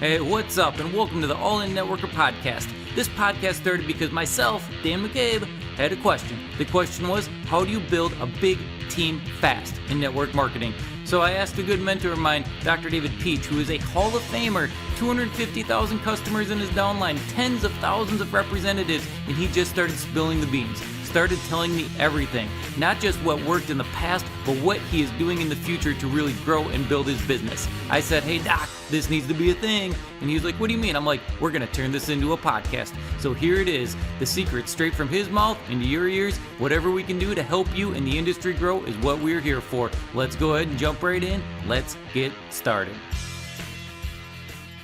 Hey, what's up, and welcome to the All-In Networker Podcast. This podcast started because myself, Dan McCabe, had a question. The question was, how do you build a big team fast in network marketing? So I asked a good mentor of mine, Dr. David Pietsch, who is a Hall of Famer, 250,000 customers in his downline, tens of thousands of representatives, and he just started spilling the beans. Started telling me everything, not just what worked in the past, but what he is doing in the future to really grow and build his business. I said, hey doc, this needs to be a thing. And he was like, what do you mean? I'm like, we're going to turn this into a podcast. So here it is, the secret straight from his mouth into your ears. Whatever we can do to help you and the industry grow is what we're here for. Let's go ahead and jump right in. Let's get started.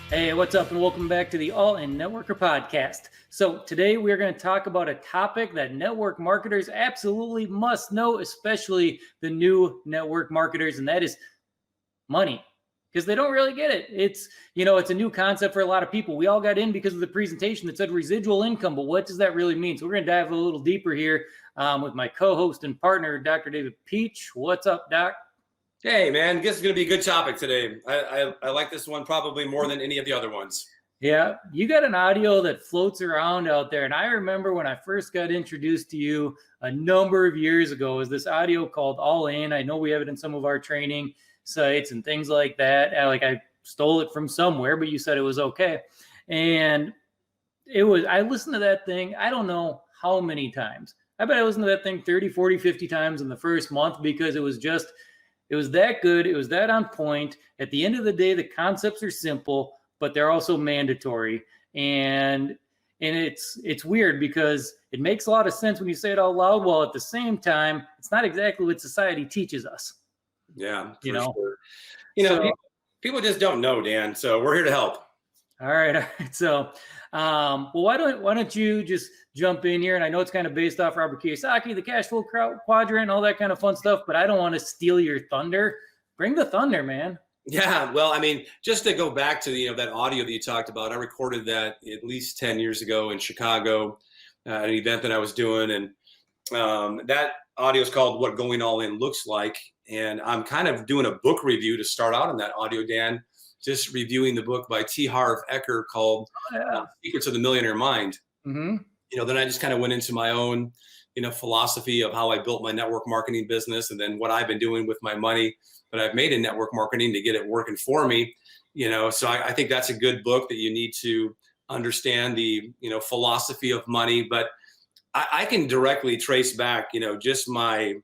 Hey, what's up, and welcome back to the All-In Networker Podcast. So today we're going to talk about a topic that network marketers absolutely must know, especially the new network marketers, and that is money, because they don't really get it. It's a new concept for a lot of people. We all got in because of the presentation that said residual income, but what does that really mean? So we're going to dive a little deeper here with my co-host and partner, Dr. David Pietsch. What's up, Doc? Hey, man, guess it's going to be a good topic today. I like this one probably more than any of the other ones. Yeah, you got an audio that floats around out there. And I remember when I first got introduced to you a number of years ago, is this audio called All In. I know we have it in some of our training sites and things like that. I stole it from somewhere, but you said it was okay. And I listened to that thing, I don't know how many times. I bet I listened to that thing 30, 40, 50 times in the first month because it was that good. It was that on point. At the end of the day, the concepts are simple, but they're also mandatory. And it's weird because it makes a lot of sense when you say it out loud, while at the same time, it's not exactly what society teaches us. Yeah, Sure. People just don't know, Dan. So we're here to help. All right. So, why don't you just jump in here? And I know it's kind of based off Robert Kiyosaki, the cash flow quadrant, all that kind of fun stuff, but I don't want to steal your thunder. Bring the thunder, man. Yeah, well, I mean, just to go back to that audio that you talked about, I recorded that at least 10 years ago in Chicago, an event that I was doing, and that audio is called "What Going All In Looks Like," and I'm kind of doing a book review to start out on that audio, Dan. Just reviewing the book by T. Harv Eker called "Secrets of the Millionaire Mind." Mm-hmm. Then I just kind of went into my own, philosophy of how I built my network marketing business, and then what I've been doing with my money that I've made in network marketing to get it working for me. So I think that's a good book that you need to understand the, philosophy of money. But I can directly trace back, just my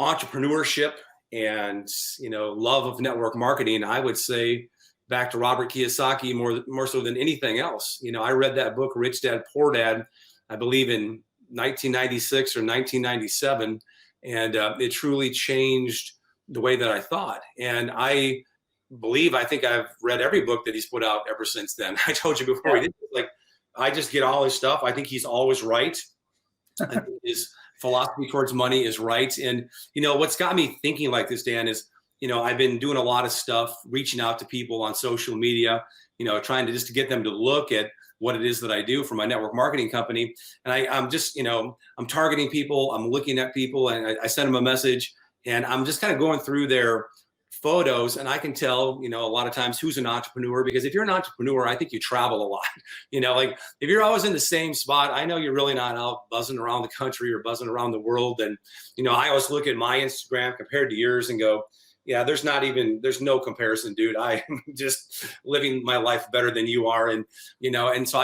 entrepreneurship and, love of network marketing. I would say back to Robert Kiyosaki more so than anything else. I read that book, Rich Dad, Poor Dad, I believe in 1996 or 1997. And it truly changed the way that I thought. And I think I've read every book that he's put out ever since then. I told you before, I just get all his stuff. I think he's always right. I think his philosophy towards money is right. And, what's got me thinking like this, Dan, is, I've been doing a lot of stuff, reaching out to people on social media, trying to get them to look at what it is that I do for my network marketing company. And I'm just, I'm targeting people, I'm looking at people, and I send them a message, and I'm just kind of going through their photos, and I can tell, a lot of times who's an entrepreneur, because if you're an entrepreneur, I think you travel a lot. If you're always in the same spot, I know you're really not out buzzing around the country or buzzing around the world. And, I always look at my Instagram compared to yours and go, yeah, there's no comparison, dude. I'm just living my life better than you are. And, and so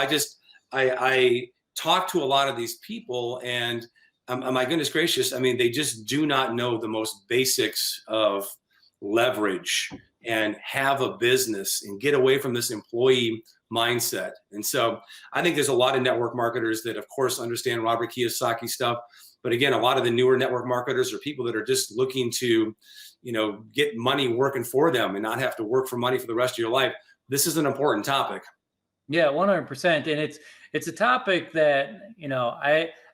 I talk to a lot of these people, and my goodness gracious, I mean, they just do not know the most basics of leverage and have a business and get away from this employee mindset. And so I think there's a lot of network marketers that, of course, understand Robert Kiyosaki stuff. But again, a lot of the newer network marketers are people that are just looking to, get money working for them and not have to work for money for the rest of your life. This is an important topic. Yeah, 100%. And it's a topic that,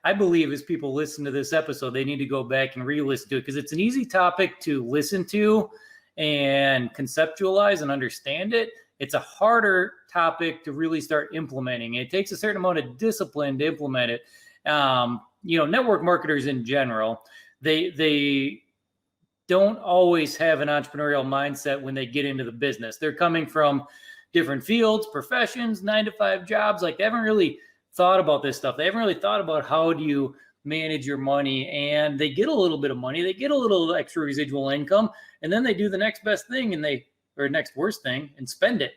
I believe as people listen to this episode, they need to go back and re-listen to it, because it's an easy topic to listen to and conceptualize and understand it. It's a harder topic to really start implementing. It takes a certain amount of discipline to implement it. Network marketers in general, they don't always have an entrepreneurial mindset when they get into the business. They're coming from, different fields, professions, 9-to-5 jobs. Like they haven't really thought about this stuff. They haven't really thought about how do you manage your money, and they get a little bit of money, they get a little extra residual income, and then they do the next best thing or next worst thing and spend it.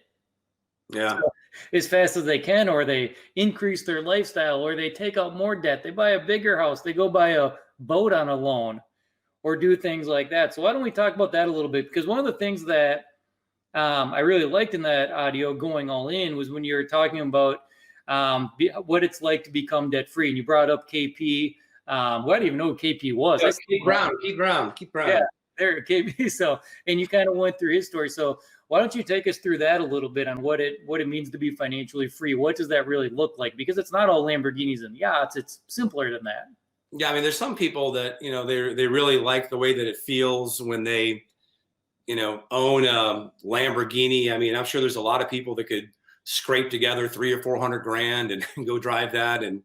Yeah. So, as fast as they can, or they increase their lifestyle, or they take out more debt, they buy a bigger house, they go buy a boat on a loan, or do things like that. So why don't we talk about that a little bit? Because one of the things that I really liked in that audio, Going All In, was when you were talking about what it's like to become debt free, and you brought up KP. I didn't even know who KP was. Yeah, keep ground. Yeah, there, KP. So, and you kind of went through his story. So why don't you take us through that a little bit on what it means to be financially free? What does that really look like? Because it's not all Lamborghinis and yachts. It's simpler than that. Yeah, I mean, there's some people that, they really like the way that it feels when they, own a Lamborghini. I mean, I'm sure there's a lot of people that could scrape together 300 or 400 grand and go drive that and,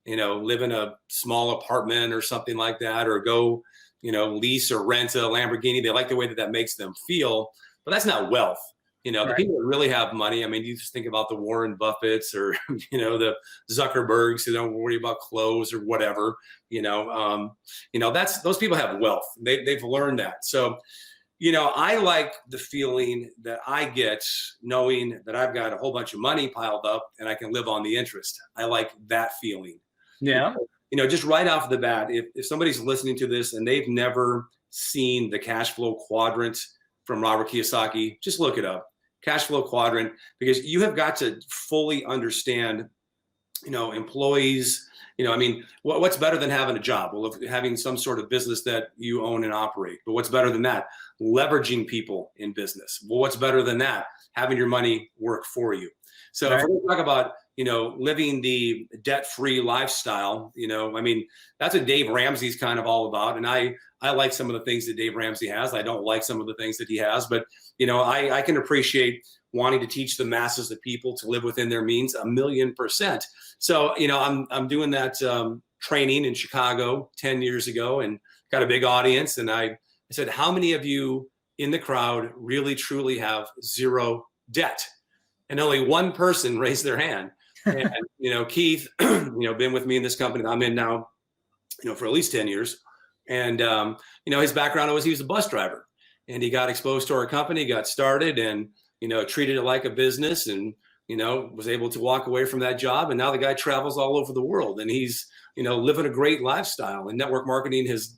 live in a small apartment or something like that, or go, lease or rent a Lamborghini. They like the way that makes them feel, but that's not wealth. The people that really have money, I mean, you just think about the Warren Buffetts or, the Zuckerbergs who don't worry about clothes or whatever, those people have wealth. They've learned that. So, I like the feeling that I get knowing that I've got a whole bunch of money piled up and I can live on the interest. I like that feeling. Yeah. Just right off the bat, if somebody's listening to this and they've never seen the cash flow quadrant from Robert Kiyosaki, just look it up. Cash flow quadrant, because you have got to fully understand, employees, what's better than having a job? Well, having some sort of business that you own and operate. But what's better than that? Leveraging people in business. Well, what's better than that? Having your money work for you. So if we're going to talk about, living the debt-free lifestyle, that's what Dave Ramsey's kind of all about. And I like some of the things that Dave Ramsey has. I don't like some of the things that he has, but, I can appreciate wanting to teach the masses of people to live within their means 1,000,000%. So, I'm doing that training in Chicago 10 years ago and got a big audience. And I said, how many of you in the crowd really, truly have zero debt? And only one person raised their hand. And, Keith, been with me in this company that I'm in now, for at least 10 years. And, his background was he was a bus driver and he got exposed to our company, got started and, treated it like a business and, was able to walk away from that job. And now the guy travels all over the world and he's, living a great lifestyle, and network marketing has,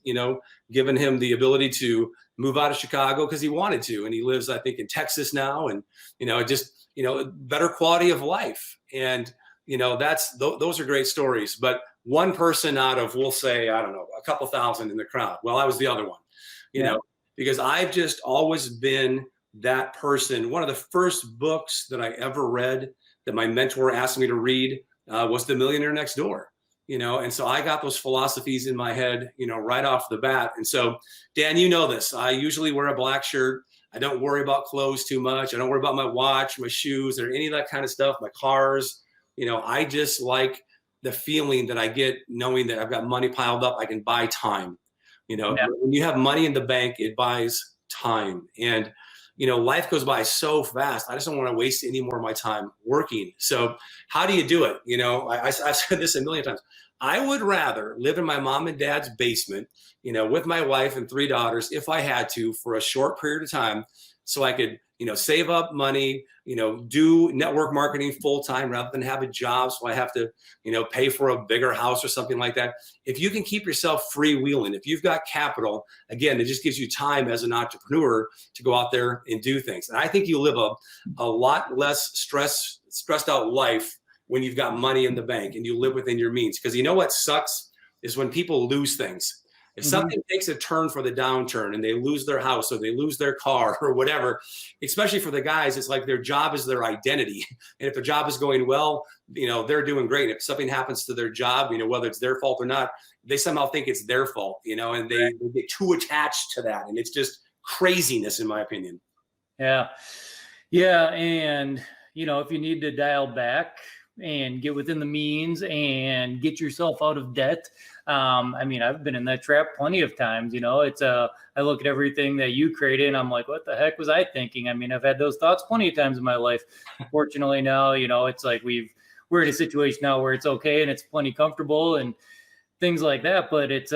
given him the ability to move out of Chicago because he wanted to. And he lives, I think, in Texas now. And, better quality of life. And, those are great stories. But one person out of, we'll say, I don't know, a couple thousand in the crowd. Well, I was the other one, because I've just always been that person. One of the first books that I ever read that my mentor asked me to read was The Millionaire Next Door. And so I got those philosophies in my head, right off the bat. And so, Dan, this. I usually wear a black shirt. I don't worry about clothes too much. I don't worry about my watch, my shoes, or any of that kind of stuff, my cars. I just like the feeling that I get knowing that I've got money piled up. I can buy time. When you have money in the bank, it buys time. And, life goes by so fast. I just don't want to waste any more of my time working. So how do you do it? I've said this a million times. I would rather live in my mom and dad's basement, with my wife and 3 daughters, if I had to, for a short period of time, so I could, save up money, do network marketing full time rather than have a job. So I have to, pay for a bigger house or something like that. If you can keep yourself freewheeling, if you've got capital, again, it just gives you time as an entrepreneur to go out there and do things. And I think you live a lot less stressed out life when you've got money in the bank and you live within your means. Because what sucks is when people lose things. If something takes a turn for the downturn and they lose their house or they lose their car or whatever, especially for the guys, it's like their job is their identity. And if the job is going well, they're doing great. If something happens to their job, whether it's their fault or not, they somehow think it's their fault, and they get too attached to that. And it's just craziness, in my opinion. Yeah. Yeah. And, if you need to dial back, and get within the means and get yourself out of debt. I mean, I've been in that trap plenty of times. It's I look at everything that you created and I'm like, what the heck was I thinking? I mean, I've had those thoughts plenty of times in my life. Fortunately now, it's like we're in a situation now where it's okay and it's plenty comfortable and things like that. But it's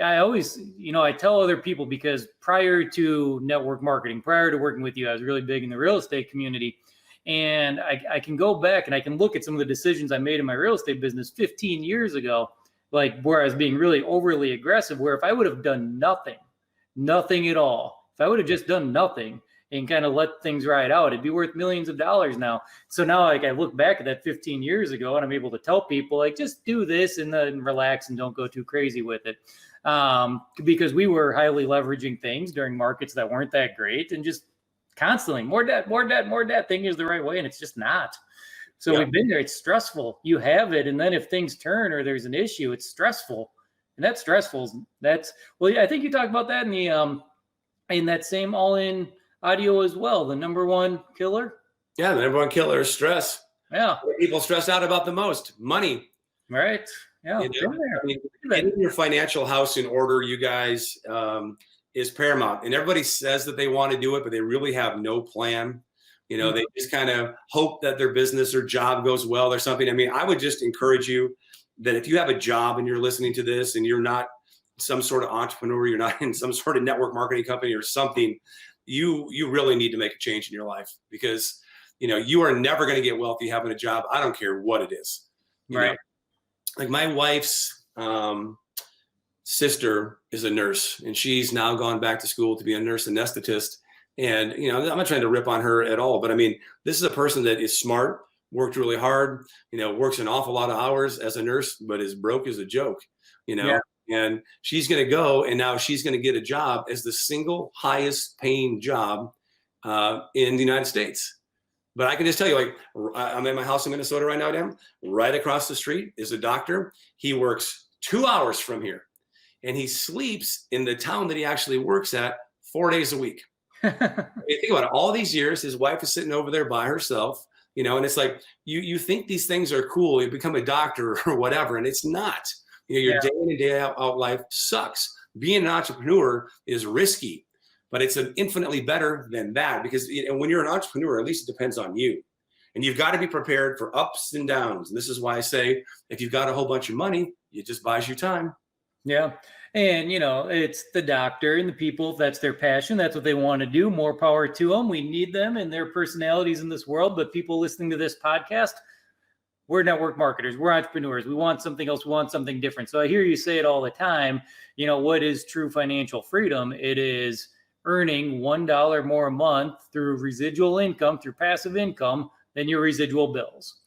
I always, I tell other people, because prior to network marketing, prior to working with you, I was really big in the real estate community. And I can go back and I can look at some of the decisions I made in my real estate business 15 years ago, like where I was being really overly aggressive, where if I would have done nothing at all, if I would have just done nothing and kind of let things ride out, it'd be worth millions of dollars now. So now, like, I look back at that 15 years ago and I'm able to tell people, like, just do this and then relax and don't go too crazy with it. Because we were highly leveraging things during markets that weren't that great and just constantly more debt, thinking is the right way. And it's just not. So We've been there. It's stressful. You have it. And then if things turn or there's an issue, it's stressful. And that's stressful. I think you talked about that in the, in that same all-in audio as well. The number one killer. Yeah. The number one killer is stress. Yeah. What people stress out about the most: money. Right. Yeah. Getting your financial house in order, you guys, is paramount. And everybody says that they want to do it, but they really have no plan. They just kind of hope that their business or job goes well or something. I mean, I would just encourage you that if you have a job and you're listening to this and you're not some sort of entrepreneur, you're not in some sort of network marketing company or something, you really need to make a change in your life, because, you are never going to get wealthy having a job. I don't care what it is. Right. Like my wife's sister is a nurse, and she's now gone back to school to be a nurse anesthetist. And, I'm not trying to rip on her at all, but I mean, this is a person that is smart, worked really hard, works an awful lot of hours as a nurse, but is broke as a joke, Yeah. And she's going to go, and now she's going to get a job as the single highest paying job in the United States. But I can just tell you, like, I'm in my house in Minnesota right now, Dan. Right across the street is a doctor. He works 2 hours from here, and he sleeps in the town that he actually works at 4 days a week. You think about it, all these years, his wife is sitting over there by herself, and it's like, you think these things are cool. You become a doctor or whatever, and it's not. Your day in and day out life sucks. Being an entrepreneur is risky, but it's infinitely better than that, because when you're an entrepreneur, at least it depends on you. And you've got to be prepared for ups and downs. And this is why I say, if you've got a whole bunch of money, it just buys you time. Yeah. And, it's the doctor and the people, if that's their passion, that's what they want to do. More power to them. We need them and their personalities in this world. But people listening to this podcast, we're network marketers. We're entrepreneurs. We want something else. We want something different. So I hear you say it all the time. What is true financial freedom? It is earning $1 more a month through residual income, through passive income, than your residual bills.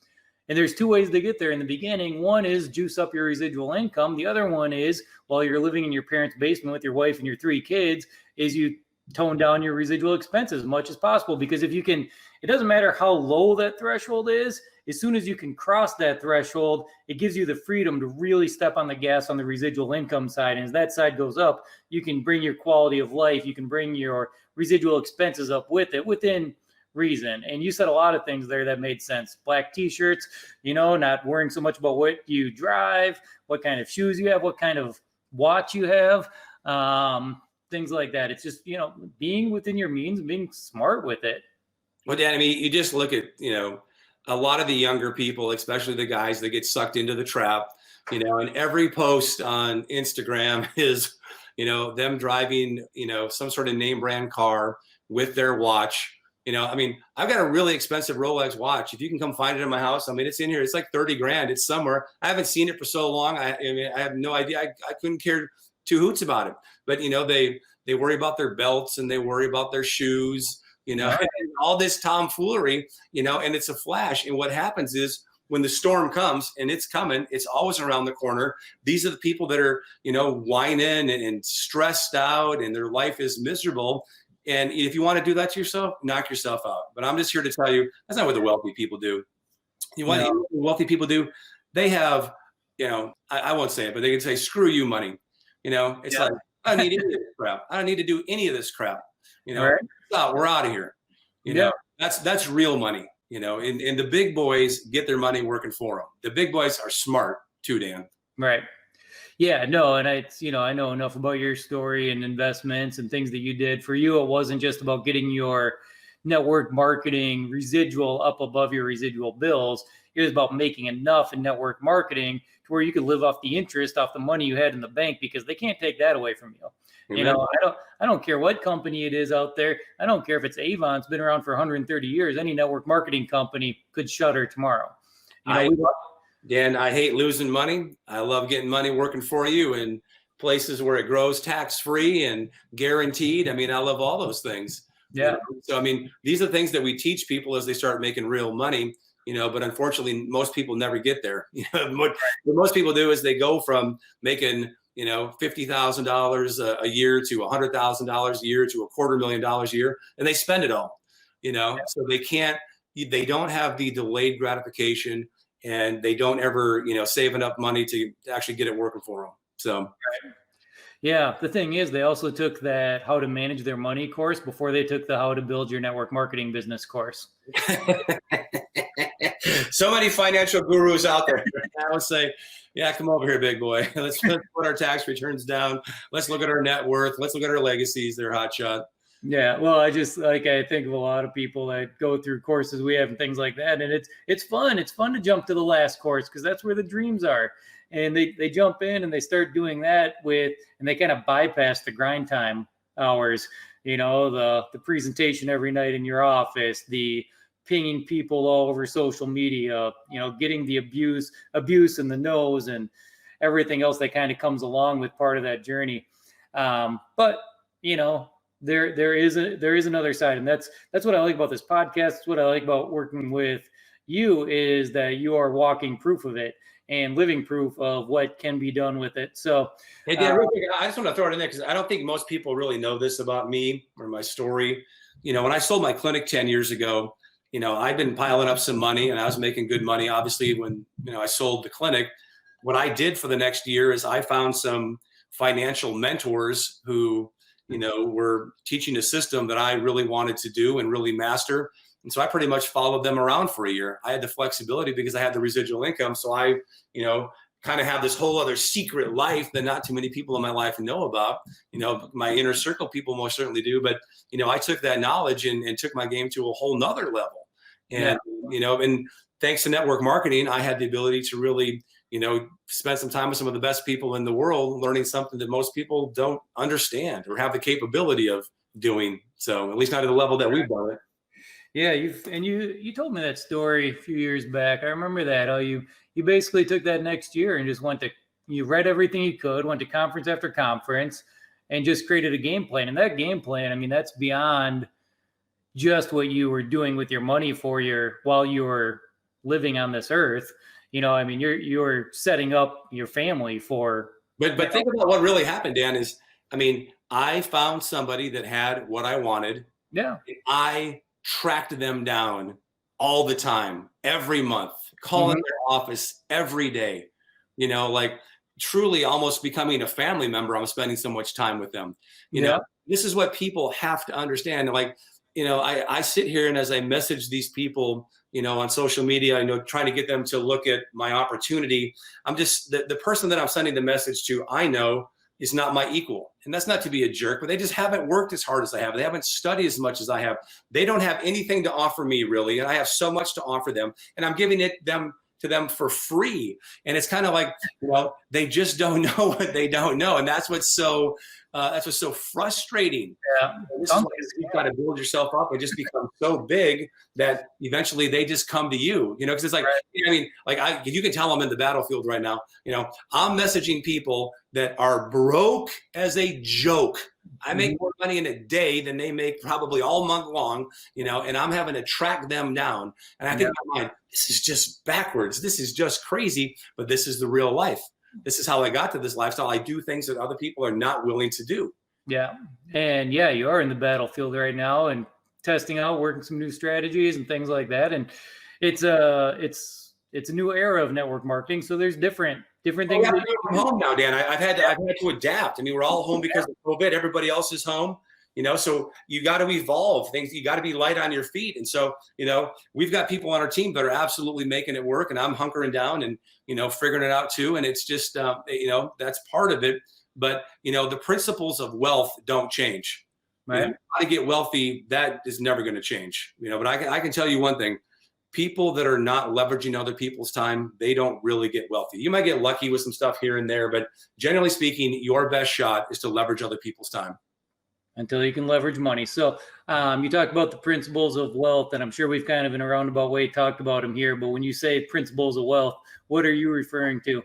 And there's two ways to get there in the beginning. One is juice up your residual income. The other one is, while you're living in your parents' basement with your wife and your 3 kids, is you tone down your residual expenses as much as possible. Because if you can, it doesn't matter how low that threshold is, as soon as you can cross that threshold, it gives you the freedom to really step on the gas on the residual income side. And as that side goes up, you can bring your quality of life, you can bring your residual expenses up with it within reason. And you said a lot of things there that made sense. Black t-shirts, not worrying so much about what you drive, what kind of shoes you have, what kind of watch you have, things like that. It's just, being within your means, being smart with it. Well, Dan, I mean, you just look at, a lot of the younger people, especially the guys that get sucked into the trap, and every post on Instagram is, them driving, some sort of name brand car with their watch. I mean, I've got a really expensive Rolex watch. If you can come find it in my house, I mean, it's in here. It's like 30 grand. It's somewhere. I haven't seen it for so long. I have no idea. I couldn't care 2 hoots about it. But, they worry about their belts and they worry about their shoes, Right. and all this tomfoolery, and it's a flash. And what happens is, when the storm comes, and it's coming, it's always around the corner. These are the people that are, whining and stressed out, and their life is miserable. And if you want to do that to yourself, knock yourself out. But I'm just here to tell you, that's not what the wealthy people do. What the wealthy people do? They have, I won't say it, but they can say, screw you, money. It's like, I don't need any of this crap. I don't need to do any of this crap. Right. We're out of here. That's real money. and the big boys get their money working for them. The big boys are smart too, Dan. Right. Yeah, no, and I know enough about your story and investments and things that you did. For you, it wasn't just about getting your network marketing residual up above your residual bills. It was about making enough in network marketing to where you could live off the interest off the money you had in the bank, because they can't take that away from you. Amen. I don't care what company it is out there. I don't care if it's Avon. It's been around for 130 years. Any network marketing company could shutter tomorrow. Dan, I hate losing money. I love getting money working for you in places where it grows tax-free and guaranteed. I love all those things. Yeah. So, these are things that we teach people as they start making real money, but unfortunately, most people never get there. What most people do is they go from making, $50,000 a year to $100,000 a year to $250,000 a year, and they spend it all, so they don't have the delayed gratification, and they don't ever, save enough money to actually get it working for them. So, yeah, the thing is, they also took that how to manage their money course before they took the how to build your network marketing business course. So many financial gurus out there. I would say, yeah, come over here, big boy. Let's put our tax returns down. Let's look at our net worth. Let's look at our legacies. They're hot shot. Yeah, well, I think of a lot of people that go through courses we have and things like that, and it's fun. It's fun to jump to the last course because that's where the dreams are. And they jump in and they start doing that and they kind of bypass the grind time hours, the presentation every night in your office, the pinging people all over social media, getting the abuse in the nose and everything else that kind of comes along with part of that journey. But there is another side, and that's what I like about this podcast. That's what I like about working with you, is that you are walking proof of it and living proof of what can be done with it. So, hey, Dan, real quick, I just want to throw it in there because I don't think most people really know this about me or my story. When I sold my clinic 10 years ago, I'd been piling up some money and I was making good money. Obviously, when I sold the clinic, what I did for the next year is I found some financial mentors who were teaching a system that I really wanted to do and really master. And so I pretty much followed them around for a year. I had the flexibility because I had the residual income. So I, kind of have this whole other secret life that not too many people in my life know about. My inner circle people most certainly do. But, I took that knowledge and took my game to a whole nother level. And, and thanks to network marketing, I had the ability to really, spend some time with some of the best people in the world, learning something that most people don't understand or have the capability of doing. So at least not at the level that we've done it. Yeah, you told me that story a few years back. I remember that, how you basically took that next year and just you read everything you could, went to conference after conference, and just created a game plan. And that game plan, that's beyond just what you were doing with your money while you were living on this earth. You're setting up your family for. But think about what really happened, Dan, is, I found somebody that had what I wanted. Yeah. I tracked them down all the time, every month, calling their office every day, truly almost becoming a family member. I'm spending so much time with them. This is what people have to understand. I sit here and as I message these people, on social media, trying to get them to look at my opportunity. I'm just the person that I'm sending the message to, I know is not my equal. And that's not to be a jerk, but they just haven't worked as hard as I have. They haven't studied as much as I have. They don't have anything to offer me really. And I have so much to offer them, and I'm giving to them for free. And it's kind of like, they just don't know what they don't know. And that's what's so frustrating. Yeah. You've got to build yourself up and just become so big that eventually they just come to you, because it's like, right. You can tell I'm in the battlefield right now. I'm messaging people that are broke as a joke. I make more money in a day than they make probably all month long, and I'm having to track them down. And I think in my mind, this is just backwards. This is just crazy, but this is the real life. This is how I got to this lifestyle. I do things that other people are not willing to do. Yeah. And you are in the battlefield right now and testing out, working some new strategies and things like that. And it's a new era of network marketing. So there's different things. I'm home now, Dan. I've had to adapt. We're all home because of COVID. Everybody else is home. So you got to evolve things. You got to be light on your feet. And so, we've got people on our team that are absolutely making it work, and I'm hunkering down and, figuring it out too. And it's just, that's part of it. But, the principles of wealth don't change. Right. How to get wealthy, that is never going to change, but I can tell you one thing. People that are not leveraging other people's time, they don't really get wealthy. You might get lucky with some stuff here and there, but generally speaking, your best shot is to leverage other people's time. Until you can leverage money. So you talked about the principles of wealth, and I'm sure we've kind of in a roundabout way talked about them here, but when you say principles of wealth, what are you referring to?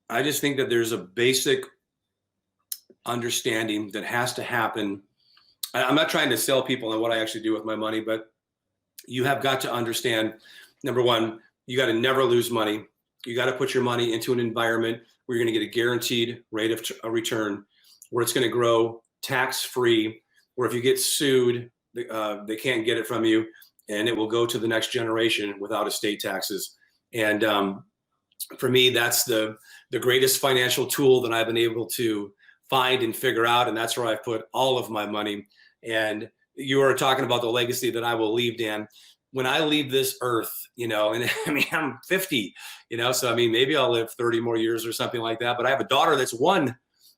I just think that there's a basic understanding that has to happen. I'm not trying to sell people on what I actually do with my money, but you have got to understand, number one, you got to never lose money. You got to put your money into an environment where you're going to get a guaranteed rate of return, where it's going to grow tax-free, where if you get sued, they can't get it from you, and it will go to the next generation without estate taxes. And for me, that's the greatest financial tool that I've been able to find and figure out, and that's where I've put all of my money. And you were talking about the legacy that I will leave, Dan. When I leave this earth, and I mean, I'm 50, so I mean, maybe I'll live 30 more years or something like that. But I have a daughter that's one,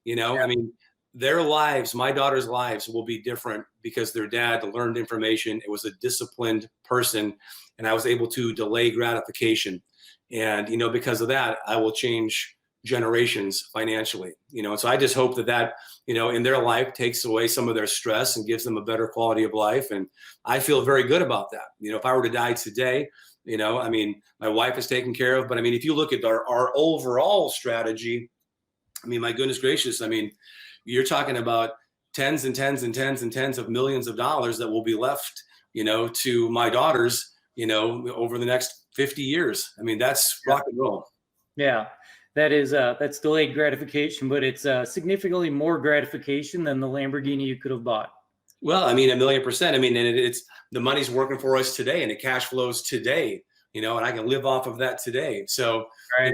I mean, their lives, my daughter's lives will be different because their dad learned information. It was a disciplined person, and I was able to delay gratification. And, because of that, I will change generations financially, and so I just hope that in their life takes away some of their stress and gives them a better quality of life. And I feel very good about that. If I were to die today, I mean, my wife is taken care of, but I mean, if you look at our overall strategy, I mean, my goodness gracious, I mean, you're talking about tens and tens and tens and tens of millions of dollars that will be left, to my daughters, over the next 50 years. I mean, that's rock and roll. Yeah. That's delayed gratification, but it's significantly more gratification than the Lamborghini you could have bought. Well, I mean, 1,000,000%. I mean, and it's the money's working for us today, and it cash flows today, and I can live off of that today. So right.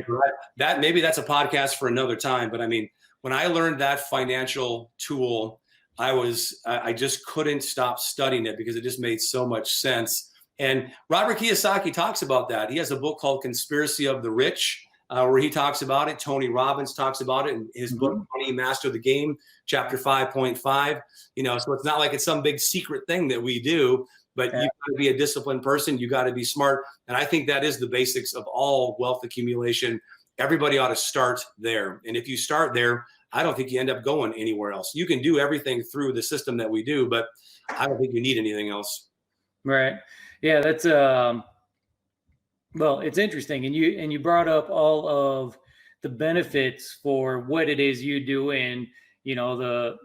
That maybe that's a podcast for another time. But I mean, when I learned that financial tool, I just couldn't stop studying it because it just made so much sense. And Robert Kiyosaki talks about that. He has a book called Conspiracy of the Rich, where he talks about it. Tony Robbins talks about it in his book, Money Master the Game, chapter 5.5. So it's not like it's some big secret thing that we do, but you got to be a disciplined person. You got to be smart. And I think that is the basics of all wealth accumulation. Everybody ought to start there. And if you start there, I don't think you end up going anywhere else. You can do everything through the system that we do, but I don't think you need anything else. Right. Yeah, that's well, it's interesting, and you brought up all of the benefits for what it is you do, and the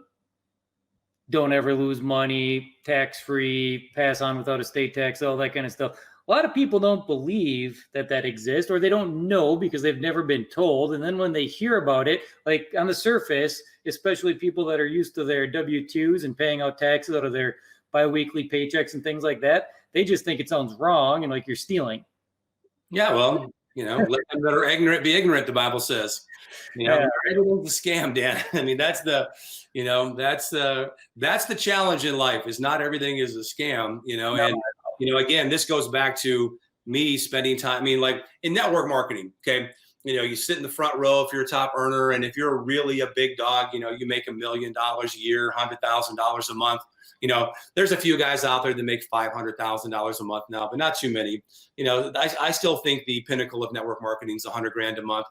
don't ever lose money, tax-free, pass on without estate tax, all that kind of stuff. A lot of people don't believe that exists, or they don't know because they've never been told. And then when they hear about it, like on the surface, especially people that are used to their W-2s and paying out taxes out of their biweekly paychecks and things like that, they just think it sounds wrong and like you're stealing. Yeah, well, let them that are ignorant be ignorant, the Bible says. Everything's a scam, Dan. I mean, that's the challenge in life, is not everything is a scam, and again, this goes back to me spending time. I mean, like in network marketing, okay, you sit in the front row if you're a top earner, and if you're really a big dog, you make $1 million a year, $100,000 a month. There's a few guys out there that make $500,000 a month now, but not too many. I still think the pinnacle of network marketing is $100,000 a month.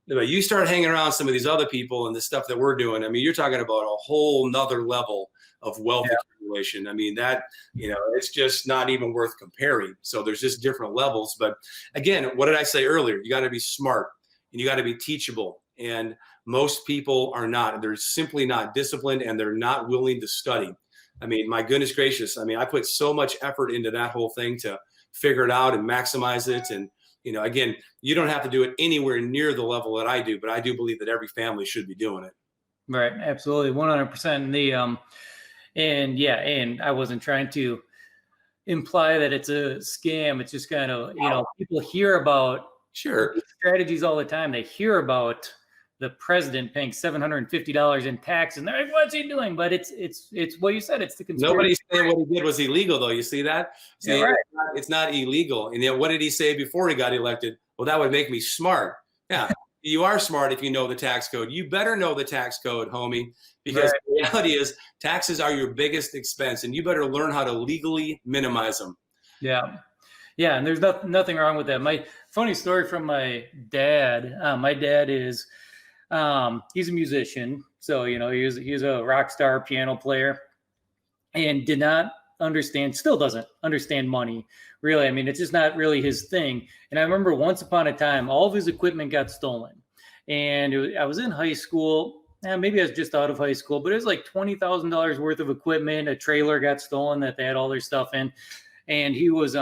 But you start hanging around some of these other people and the stuff that we're doing. I mean, you're talking about a whole nother level of wealth accumulation. I mean, that, it's just not even worth comparing. So there's just different levels. But again, what did I say earlier? You got to be smart and you got to be teachable. And most people are not. They're simply not disciplined, and they're not willing to study. I mean, my goodness gracious. I mean, I put so much effort into that whole thing to figure it out and maximize it. And, again, you don't have to do it anywhere near the level that I do, but I do believe that every family should be doing it. Right. Absolutely. 100%. And I wasn't trying to imply that it's a scam. It's just kind of, people hear about strategies all the time. They hear about the president paying $750 in tax, and they're like, "What's he doing?" But it's what you said. It's the conspiracy. Nobody's saying what he did was illegal, though. You see that? See, Yeah, right. it's not illegal. And yet, what did he say before he got elected? Well, that would make me smart. Yeah, you are smart if you know the tax code. You better know the tax code, homie, because the reality is taxes are your biggest expense, and you better learn how to legally minimize them. Yeah. Yeah, and there's nothing wrong with that. My funny story from my dad. My dad is he's a musician, so he's a rock star piano player, and did not understand, still doesn't understand money, really. I mean, it's just not really his thing. And I remember once upon a time, all of his equipment got stolen, and I was in high school. Maybe I was just out of high school, but it was like $20,000 worth of equipment. A trailer got stolen that they had all their stuff in, and he was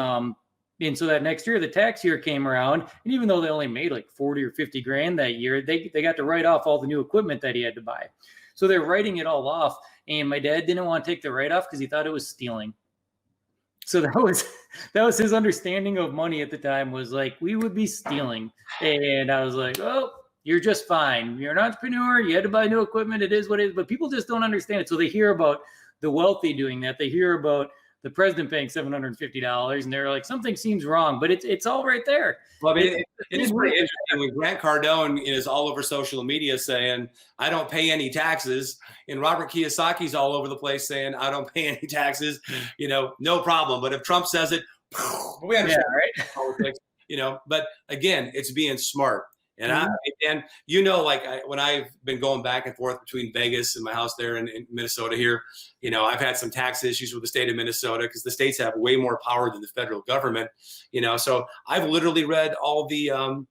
and so that next year, the tax year came around, and even though they only made like 40 or 50 grand that year, they got to write off all the new equipment that he had to buy. So they're writing it all off, and my dad didn't want to take the write-off because he thought it was stealing. So that was his understanding of money at the time, was like, we would be stealing. And I was like, oh, you're just fine. You're an entrepreneur. You had to buy new equipment. It is what it is. But people just don't understand it. So they hear about the wealthy doing that. They hear about the president paying $750, and they're like, something seems wrong, but it's all right there. Well, I mean, it is pretty interesting when Grant Cardone is all over social media saying, I don't pay any taxes. And Robert Kiyosaki's all over the place saying, I don't pay any taxes, no problem. But if Trump says it, we understand, right? Politics, but again, it's being smart. And when I've been going back and forth between Vegas and my house there in Minnesota here, I've had some tax issues with the state of Minnesota because the states have way more power than the federal government, so I've literally read all the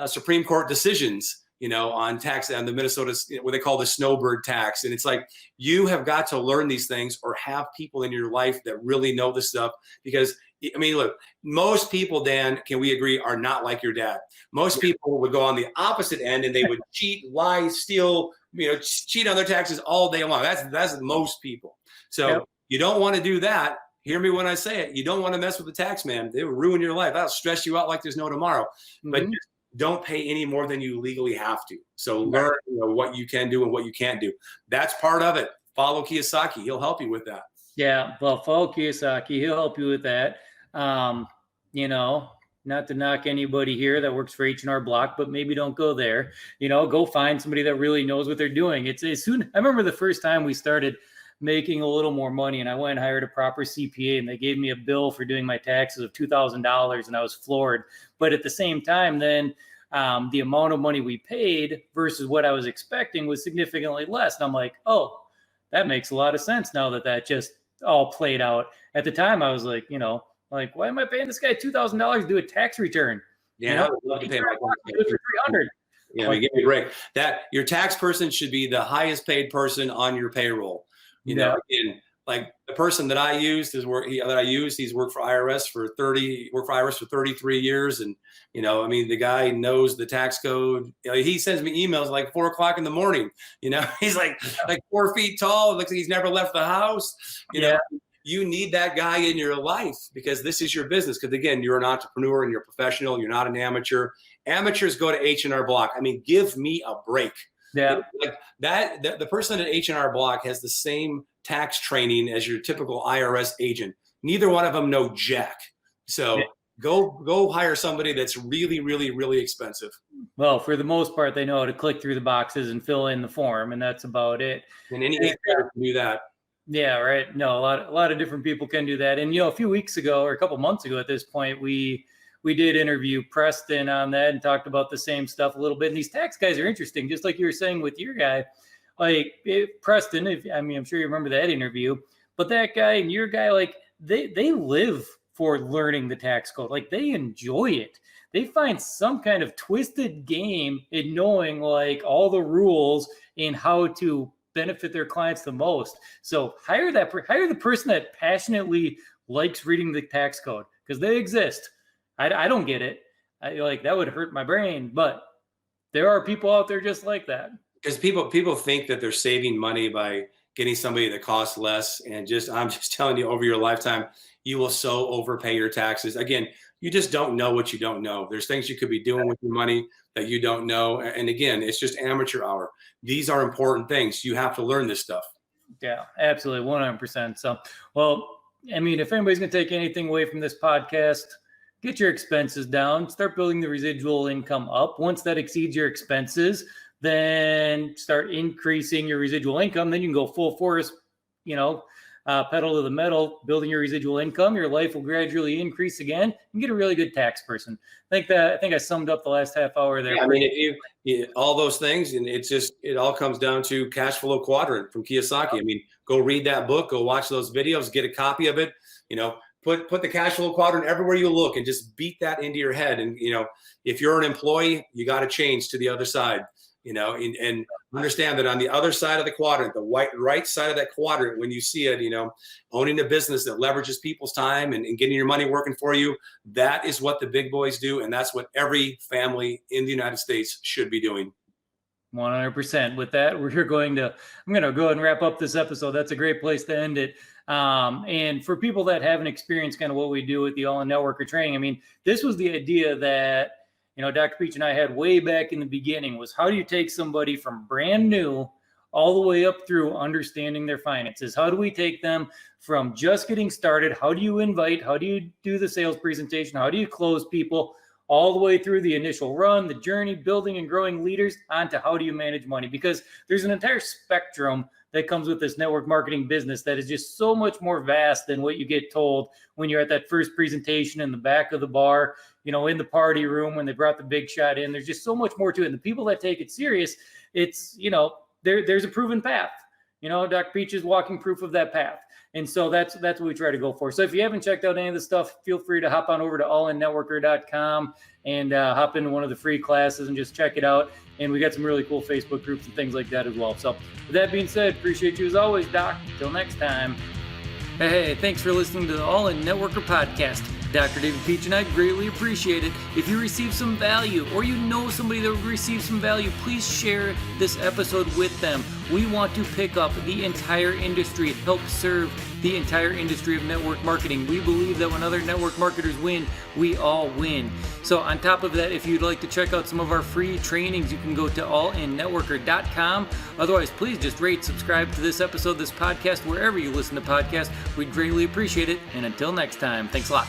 Supreme Court decisions, on tax, on the Minnesota, what they call the snowbird tax. And it's like, you have got to learn these things or have people in your life that really know this stuff, because I mean, look, most people, Dan, can we agree, are not like your dad. Most people would go on the opposite end, and they would cheat, lie, steal, cheat on their taxes all day long. That's most people. So you don't want to do that. Hear me when I say it. You don't want to mess with the tax man. They will ruin your life. That'll stress you out like there's no tomorrow. Mm-hmm. But just don't pay any more than you legally have to. So learn what you can do and what you can't do. That's part of it. Follow Kiyosaki. He'll help you with that. Yeah, well, follow Kiyosaki. He'll help you with that. Not to knock anybody here that works for H&R Block, but maybe don't go there. Go find somebody that really knows what they're doing. I remember the first time we started making a little more money, and I went and hired a proper CPA, and they gave me a bill for doing my taxes of $2,000, and I was floored. But at the same time, then the amount of money we paid versus what I was expecting was significantly less. And I'm like, oh, that makes a lot of sense now that just all played out. At the time, I was like, why am I paying this guy $2,000 to do a tax return? Yeah, I would love to pay my tax for $300. Yeah, give me a break. That your tax person should be the highest paid person on your payroll. Again, like the person that I used he's worked for IRS for 33 years. And, the guy knows the tax code. He sends me emails like 4:00 in the morning, he's like 4 feet tall. It looks like he's never left the house. You need that guy in your life because this is your business. Because again, you're an entrepreneur and you're a professional. You're not an amateur. Amateurs go to H&R Block. I mean, give me a break. Yeah, like that. The person at H&R Block has the same tax training as your typical IRS agent. Neither one of them know jack. So go hire somebody that's really, really, really expensive. Well, for the most part, they know how to click through the boxes and fill in the form, and that's about it. And any can do that. Yeah, right. No, a lot of different people can do that. And a few weeks ago or a couple months ago at this point, we did interview Preston on that and talked about the same stuff a little bit. And these tax guys are interesting, just like you were saying with your guy. Like Preston, I'm sure you remember that interview, but that guy and your guy, like they live for learning the tax code. Like they enjoy it. They find some kind of twisted game in knowing like all the rules and how to benefit their clients the most. So hire the person that passionately likes reading the tax code, because they exist. I don't get it. That would hurt my brain, but there are people out there just like that. Because people think that they're saving money by getting somebody that costs less. And I'm just telling you, over your lifetime, you will so overpay your taxes. Again, you just don't know what you don't know. There's things you could be doing with your money that you don't know. And again, it's just amateur hour. These are important things. You have to learn this stuff. Yeah, absolutely. 100%. So, well, I mean, if anybody's going to take anything away from this podcast, get your expenses down, start building the residual income up. Once that exceeds your expenses, then start increasing your residual income. Then you can go full force, pedal to the metal, building your residual income. Your life will gradually increase again and get a really good tax person. I think I summed up the last half hour there. Yeah, I mean, if you all those things, and it all comes down to cash flow quadrant from Kiyosaki. I mean, go read that book, go watch those videos, get a copy of it, put the cash flow quadrant everywhere you look and just beat that into your head. And, if you're an employee, you got to change to the other side, and understand that on the other side of the quadrant, the right side of that quadrant, when you see it, owning a business that leverages people's time and getting your money working for you, that is what the big boys do. And that's what every family in the United States should be doing. 100%. With that, I'm going to go ahead and wrap up this episode. That's a great place to end it. And for people that haven't experienced kind of what we do with the All-In Networker training, I mean, this was the idea that, Dr. Pietsch and I had way back in the beginning, was how do you take somebody from brand new all the way up through understanding their finances? How do we take them from just getting started? How do you invite? How do you do the sales presentation? How do you close people? All the way through the initial run, the journey, building and growing leaders, onto how do you manage money? Because there's an entire spectrum that comes with this network marketing business that is just so much more vast than what you get told when you're at that first presentation in the back of the bar, in the party room when they brought the big shot in. There's just so much more to it. And the people that take it serious, it's, there's a proven path. Dr. Pietsch is walking proof of that path. And so that's what we try to go for. So if you haven't checked out any of this stuff, feel free to hop on over to allinnetworker.com and hop into one of the free classes and just check it out. And we got some really cool Facebook groups and things like that as well. So with that being said, appreciate you as always, Doc. Until next time. Hey, thanks for listening to the All-In Networker podcast. Dr. David Pietsch and I greatly appreciate it. If you receive some value or you know somebody that would receive some value, please share this episode with them. We want to pick up the entire industry, help serve the entire industry of network marketing. We believe that when other network marketers win, we all win. So on top of that, if you'd like to check out some of our free trainings, you can go to allinnetworker.com. Otherwise, please just rate, subscribe to this episode, this podcast, wherever you listen to podcasts. We'd greatly appreciate it. And until next time, thanks a lot.